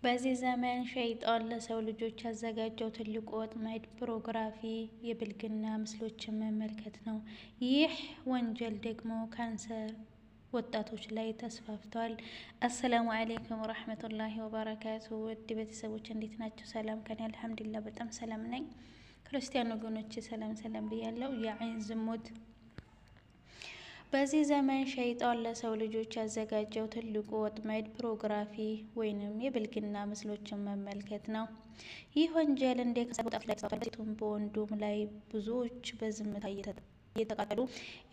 በዚህ ዘመን ሸይጣን ለሰው ልጆች ያዘጋጀው ትልቁ ወጥመድ ፖርኖግራፊ የብልግና ምስሎችን መመልከት ነው። ይህ ወንጀል ደግሞ ካንሰር ወጣቶች ላይ ተስፋፍቷል። አሰላሙ አለይኩም ወራህመቱላሂ ወበረካቱ። ውድ ቤተሰቦች እንዴት ናቸው? ሰላም ከኔ አልሐምዱሊላህ በጣም ሰላም ነኝ። ክርስቲያን ወገኖቼ ሰላም ብያለሁ። የአይን ዝሙት በዚህ ዘመን ሸይጣን ለሰው ልጆች ያዘጋጀው ትልቁ ወጥመድ ፖርኖግራፊ ወይንም የብልግና ምስሎችን መመልከት ነው። ይህ ወንጀል እንደ ከሰር ወጣት ላይ ተሰራጭቶ በወንዱም ላይ ብዙዎች በዝምታ እየተቃጠሉ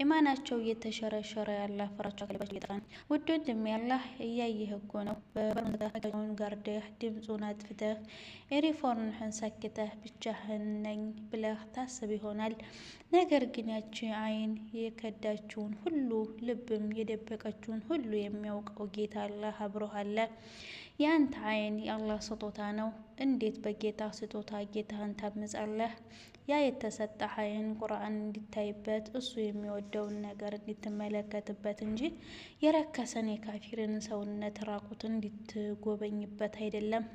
ኢማናቸው እየተሸረሸረ ያለ ፍራቻ ከልባቸው እየጠፋ ነው። ውድ ወንድሜ አላህ እያየህ እኮ ነው። በበርነታቸውን ጋርደህ ድምፁን አጥፍተህ ኤሪፎንህን ሰክተህ ብቻህን ነኝ ብለህ ታስብ ይሆናል። ነገር ግን ያቺ አይን የከዳችውን ሁሉ ልብም የደበቀችውን ሁሉ የሚያውቀው ጌታ አላህ አብሮህ አለ። ያንተ አይን የአላህ ስጦታ ነው። እንዴት በጌታ ስጦታ ጌታህን ታምጻለህ? ያ የተሰጠህ አይን ቁርአን እንዲታይበት እሱ የሚወደውን ነገር እንድትመለከትበት እንጂ የረከሰን የካፊርን ሰውነት ራቁትን እንድትጎበኝበት አይደለም።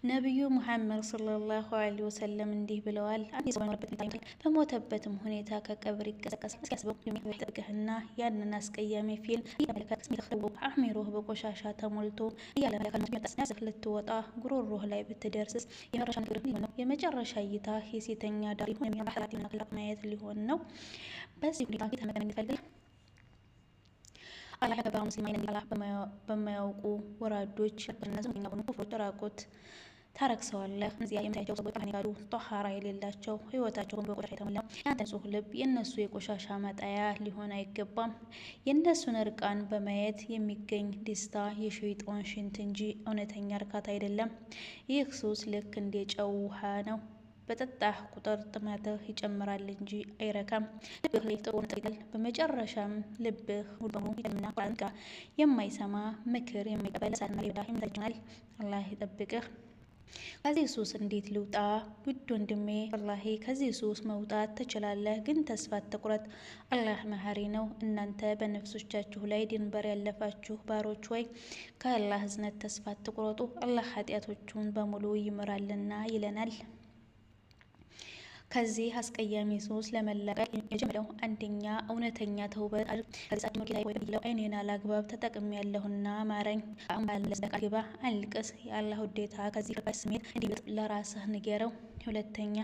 ነቢዩ ሙሐመድ ሰለላሁ ዐለይሂ ወሰለም እንዲህ ብለዋል። አንድ ሰው በሞተበትም ሁኔታ ከቀብር ይቀሰቀሳል። ሲያስበው የሚጠብቅህና ያንን አስቀያሚ ፊልም እየተመለከተ አእምሮህ በቆሻሻ ተሞልቶ እያለመለከት ልትወጣ ጉሮሮህ ላይ ብትደርስስ የመጨረሻ እይታ የሴተኛ ዳሪ ሆነ ማየት ሊሆን ነው። በዚህ ሁኔታ ተመገን የሚፈልግ አላህ ያከበረው ሙስሊም አይነን አላህ በማያውቁ ወራዶች በነዚህ የሚያበኑ ኩፍሮች ራቁት ታረክሰዋለህ። እነዚያ የምታያቸው ሰዎች ካዱ ጧሃራ የሌላቸው ህይወታቸውን በቆሻሻ የተሞላው ያንተ ንጹህ ልብ የእነሱ የቆሻሻ መጣያ ሊሆን አይገባም። የእነሱን እርቃን በማየት የሚገኝ ደስታ የሸይጣን ሽንት እንጂ እውነተኛ እርካታ አይደለም። ይህ ሱስ ልክ እንደ ጨው ውሃ ነው። በጠጣህ ቁጥር ጥማትህ ይጨምራል እንጂ አይረካም። ልብህ ላይ ጥሩ ነጥብ ይላል። በመጨረሻም ልብህ ሙሉ በሙሉ ይደምና ቁርአን የማይሰማ ምክር የማይቀበል ሳና ሌላ ይመታችናል። አላህ ይጠብቅህ። ከዚህ ሱስ እንዴት ልውጣ? ውድ ወንድሜ ወላሂ ከዚህ ሱስ መውጣት ትችላለህ፣ ግን ተስፋ አትቁረጥ። አላህ መሐሪ ነው። እናንተ በነፍሶቻችሁ ላይ ድንበር ያለፋችሁ ባሮች ወይ ከአላህ እዝነት ተስፋ አትቁረጡ። አላህ ኃጢአቶቹን በሙሉ ይምራልና ይለናል። ከዚህ አስቀያሚ ሱስ ለመላቀቅ የጀመረው አንደኛ እውነተኛ ተውበት አድርግ። ከዚህ ጌታ ወይ በሚለው አይኔን አላግባብ ተጠቅሜያለሁና ማረኝ። አሁን ለሰደቃ ግባ፣ አልቅስ። የአላህ ውዴታ ከዚህ ርካሽ ስሜት እንዲበልጥ ለራስህ ንገረው። ሁለተኛ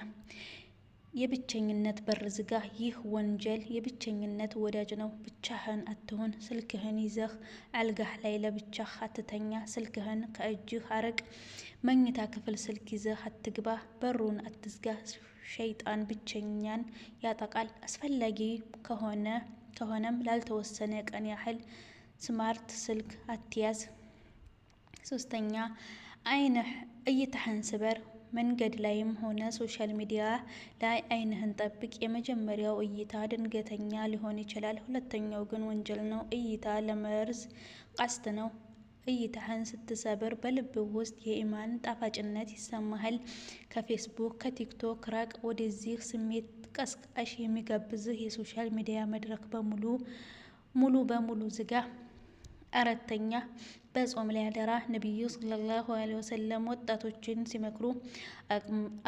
የብቸኝነት በር ዝጋ። ይህ ወንጀል የብቸኝነት ወዳጅ ነው። ብቻህን አትሁን። ስልክህን ይዘህ አልጋህ ላይ ለብቻህ አትተኛ። ስልክህን ከእጅህ አርቅ። መኝታ ክፍል ስልክ ይዘህ አትግባ። በሩን አትዝጋ። ሸይጣን ብቸኛን ያጠቃል። አስፈላጊ ከሆነም ላልተወሰነ ቀን ያህል ስማርት ስልክ አትያዝ። ሶስተኛ እይታህን ስበር። መንገድ ላይም ሆነ ሶሻል ሚዲያ ላይ አይንህን ጠብቅ። የመጀመሪያው እይታ ድንገተኛ ሊሆን ይችላል፣ ሁለተኛው ግን ወንጀል ነው። እይታ ለመርዝ ቀስት ነው። እይታህን ስትሰብር በልብህ ውስጥ የኢማን ጣፋጭነት ይሰማሃል። ከፌስቡክ ከቲክቶክ ራቅ። ወደዚህ ስሜት ቀስቃሽ የሚጋብዝህ የሶሻል ሚዲያ መድረክ ሙሉ በሙሉ ዝጋ። አራተኛ በጾም ላይ አደራ። ነቢዩ ሰለላሁ ዐለይሂ ወሰለም ወጣቶችን ሲመክሩ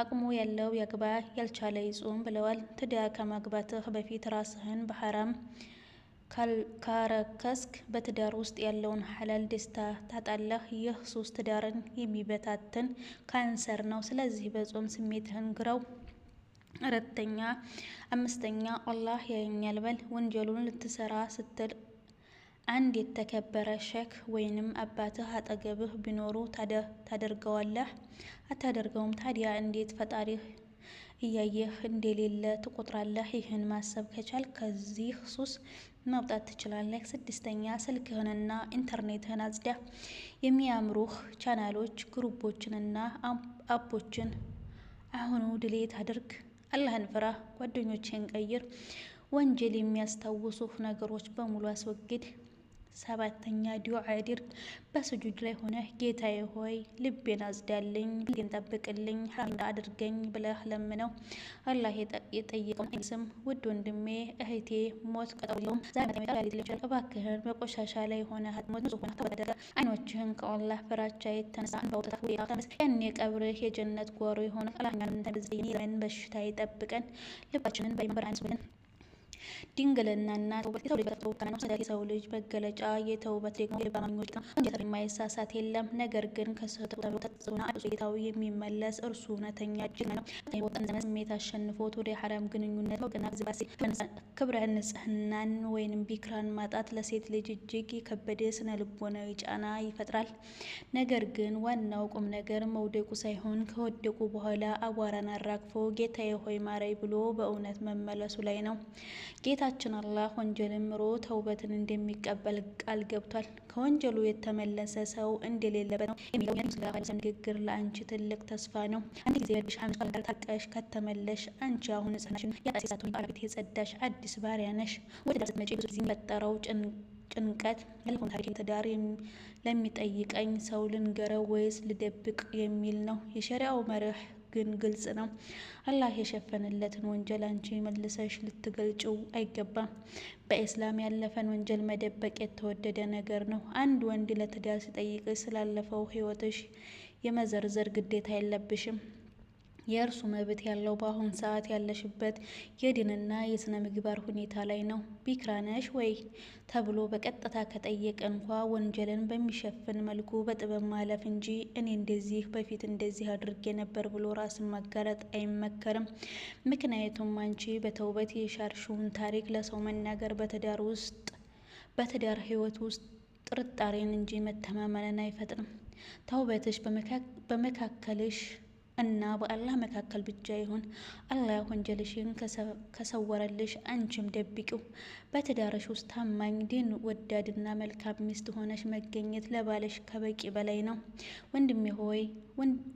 አቅሙ ያለው ያግባ፣ ያልቻለ ይጾም ብለዋል። ትዳር ከማግባትህ በፊት ራስህን በሐራም ካረከስክ በትዳር ውስጥ ያለውን ሐላል ደስታ ታጣለህ። ይህ ሱስ ትዳርን የሚበታትን ካንሰር ነው። ስለዚህ በጾም ስሜትህን ግራው። አምስተኛ አላህ ያየኛል በል። ወንጀሉን ልትሰራ ስትል አንድ የተከበረ ሼክ ወይንም አባትህ አጠገብህ ቢኖሩ ታደርገዋለህ? አታደርገውም። ታዲያ እንዴት ፈጣሪህ እያየህ እንደሌለ ትቆጥራለህ? ይህን ማሰብ ከቻል ከዚህ ሱስ መውጣት ትችላለህ። ስድስተኛ ስልክህንና ኢንተርኔትህን አጽዳ። የሚያምሩህ ቻናሎች፣ ግሩፖችንና አፖችን አሁኑ ድሌት አድርግ። አላህን ፍራ። ጓደኞችህን ቀይር። ወንጀል የሚያስታውሱህ ነገሮች በሙሉ አስወግድ። 7ኛ ዱዓ አድርግ። በስጁድ ላይ ሆነ ጌታዬ ሆይ ልቤን አጽዳልኝ፣ ልቤን ጠብቅልኝ፣ ሐራም አድርገኝ ብለህ ለምነው። አላህ የጠየቀውን አይስም። ውድ ወንድሜ እህቴ፣ ሞት ቀጠሮም ዛሬ ይችላል። እባክህን በቆሻሻ ላይ ሆነ ሞት ንጹህ ሆነ ተወደደ። አይኖችህን ከአላህ ፍራቻ የተነሳ እንባውጣት ወይ አታነስ። ያኔ ቀብርህ የጀነት ጓሮ ይሆናል። አላህኛን ተንዘይን በሽታ ይጠብቀን። ልባችንን በይመር አንስብልን። ድንግልናና ተውበት የሰው ልጅ በተፈጥሮ ነው። ስለ የሰው ልጅ መገለጫ የተውበት ደግሞ የልብ አማኞች ነው። ወንጀል የማይሳሳት የለም። ነገር ግን ከስህተቱ ተምሮ ተጽዕኖ አድርሶ ጌታው የሚመለስ እርሱ እውነተኛ ጀግና ነው። በወጣን ዘመን ስሜት አሸንፎት ወደ ሐራም ግንኙነት መውደቅና ዝባሴ ክብረ ንጽህናን ወይንም ቢክራን ማጣት ለሴት ልጅ እጅግ የከበደ ስነ ልቦናዊ ጫና ይፈጥራል። ነገር ግን ዋናው ቁም ነገር መውደቁ ሳይሆን ከወደቁ በኋላ አቧራን አራግፎ ጌታዬ ሆይ ማረኝ ብሎ በእውነት መመለሱ ላይ ነው። ጌታችን አላህ ወንጀልን ምሮ ተውበትን እንደሚቀበል ቃል ገብቷል። ከወንጀሉ የተመለሰ ሰው እንደሌለበት ነው የሚለው የነብዩ ንግግር ለአንቺ ትልቅ ተስፋ ነው። አንድ ጊዜ በልብሽ ሐምስ ጋር ታቀሽ ከተመለሽ አንቺ አሁን ንጽህናሽን ያጣሽ ሳትሆኚ ባለቤት የጸዳሽ አዲስ ባሪያ ነሽ። ወደ ዳር ስትመጪ ብዙ ጊዜ የሚፈጠረው ጭንቀት ያለፈውን ታሪክ ትዳር ለሚጠይቀኝ ሰው ልንገረው ወይስ ልደብቅ የሚል ነው። የሸሪዓው መርህ ግን ግልጽ ነው። አላህ የሸፈነለትን ወንጀል አንቺ መልሰሽ ልትገልጪው አይገባም። በኢስላም ያለፈን ወንጀል መደበቅ የተወደደ ነገር ነው። አንድ ወንድ ለትዳር ሲጠይቅሽ ስላለፈው ሕይወትሽ የመዘርዘር ግዴታ የለብሽም። የእርሱ መብት ያለው በአሁን ሰዓት ያለሽበት የዲንና የስነ ምግባር ሁኔታ ላይ ነው። ቢክራ ነሽ ወይ ተብሎ በቀጥታ ከጠየቀ እንኳ ወንጀልን በሚሸፍን መልኩ በጥበብ ማለፍ እንጂ እኔ እንደዚህ በፊት እንደዚህ አድርጌ ነበር ብሎ ራስን ማጋለጥ አይመከርም። ምክንያቱም አንቺ በተውበት የሻርሽውን ታሪክ ለሰው መናገር በትዳር ህይወት ውስጥ ጥርጣሬን እንጂ መተማመንን አይፈጥርም። ተውበትሽ በመካከልሽ እና በአላህ መካከል ብቻ ይሁን። አላህ ወንጀልሽን ከሰወረልሽ አንቺም ደብቂው። በትዳርሽ ውስጥ ታማኝ፣ ዲን ወዳድና መልካም ሚስት ሆነሽ መገኘት ለባልሽ ከበቂ በላይ ነው።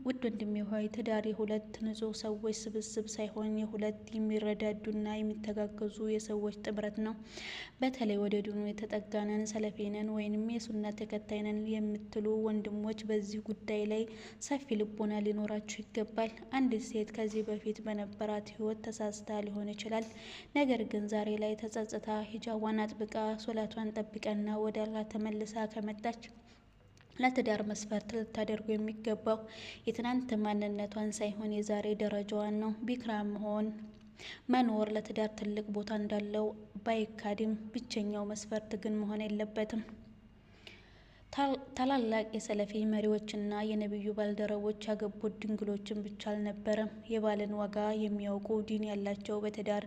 ውድ ወንድሜ ሆይ ትዳር የሁለት ንጹህ ሰዎች ስብስብ ሳይሆን የሁለት የሚረዳዱና የሚተጋገዙ የሰዎች ጥምረት ነው። በተለይ ወደ ዲኑ የተጠጋነን ሰለፊነን ወይንም የሱና ተከታይነን የምትሉ ወንድሞች በዚህ ጉዳይ ላይ ሰፊ ልቦና ሊኖራችሁ ይገባል። አንዲት ሴት ከዚህ በፊት በነበራት ህይወት ተሳስታ ሊሆን ይችላል። ነገር ግን ዛሬ ላይ ተጸጽታ ሂጃቧን አጥብቃ ሶላቷን ጠብቃና ወደ አላህ ተመልሳ ከመጣች ለትዳር መስፈርት ልታደርጉ የሚገባው የትናንት ማንነቷን ሳይሆን የዛሬ ደረጃዋን ነው። ቢክራ መኖር ለትዳር ትልቅ ቦታ እንዳለው ባይካድም ብቸኛው መስፈርት ግን መሆን የለበትም። ታላላቅ የሰለፊ መሪዎችና የነብዩ ባልደረቦች ያገቡት ድንግሎችን ብቻ አልነበረም። የባልን ዋጋ የሚያውቁ ዲን ያላቸው በትዳር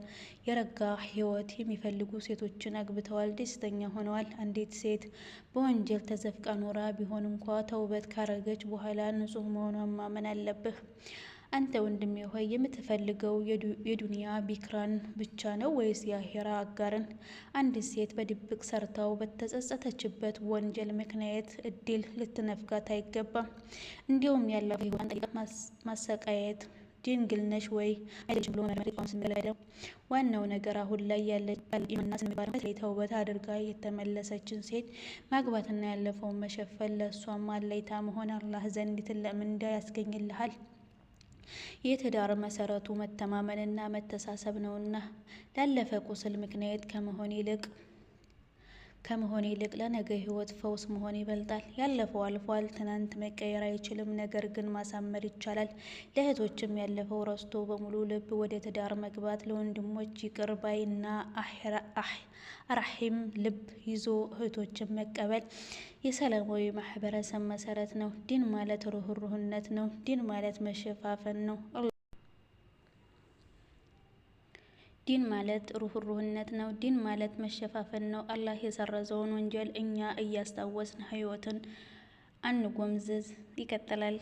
የረጋ ህይወት የሚፈልጉ ሴቶችን አግብተዋል፣ ደስተኛ ሆነዋል። አንዲት ሴት በወንጀል ተዘፍቃ ኖራ ቢሆን እንኳ ተውበት ካረገች በኋላ ንጹህ መሆኗን ማመን አለብህ። አንተ ወንድሜ ሆይ የምትፈልገው የዱንያ ቢክራን ብቻ ነው ወይስ የአኺራ አጋርን? አንዲት ሴት በድብቅ ሰርታው በተጸጸተችበት ወንጀል ምክንያት እድል ልትነፍጋት አይገባም። እንዲሁም ያለው ህይወት ጠይቀህ ማሰቃየት ድንግል ነሽ ወይ አይደለሽም ብሎ መመረጥ ስንበለው ዋናው ነገር አሁን ላይ ያለ ኢማንና ስነምግባር በተለይ ተውበት አድርጋ የተመለሰችን ሴት ማግባትና ያለፈውን መሸፈን ለእሷም አለይታ መሆን አላህ ዘንድ ትልቅ ምንዳ ያስገኝልሃል። የትዳር መሰረቱ መተማመንና መተሳሰብ ነውና ላለፈ ቁስል ምክንያት ከመሆን ይልቅ ለነገ ህይወት ፈውስ መሆን ይበልጣል። ያለፈው አልፏል። ትናንት መቀየር አይችልም፣ ነገር ግን ማሳመር ይቻላል። ለእህቶችም ያለፈው ረስቶ በሙሉ ልብ ወደ ትዳር መግባት፣ ለወንድሞች ይቅር ባይ እና አራሂም ልብ ይዞ እህቶችን መቀበል የሰላማዊ ማህበረሰብ መሰረት ነው። ዲን ማለት ሩህሩህነት ነው። ዲን ማለት መሸፋፈን ነው። ዲን ማለት መሸፋፈን ነው። አላህ የሰረዘውን ወንጀል እኛ እያስታወስን ህይወትን አንጎምዝዝ። ይቀጥላል።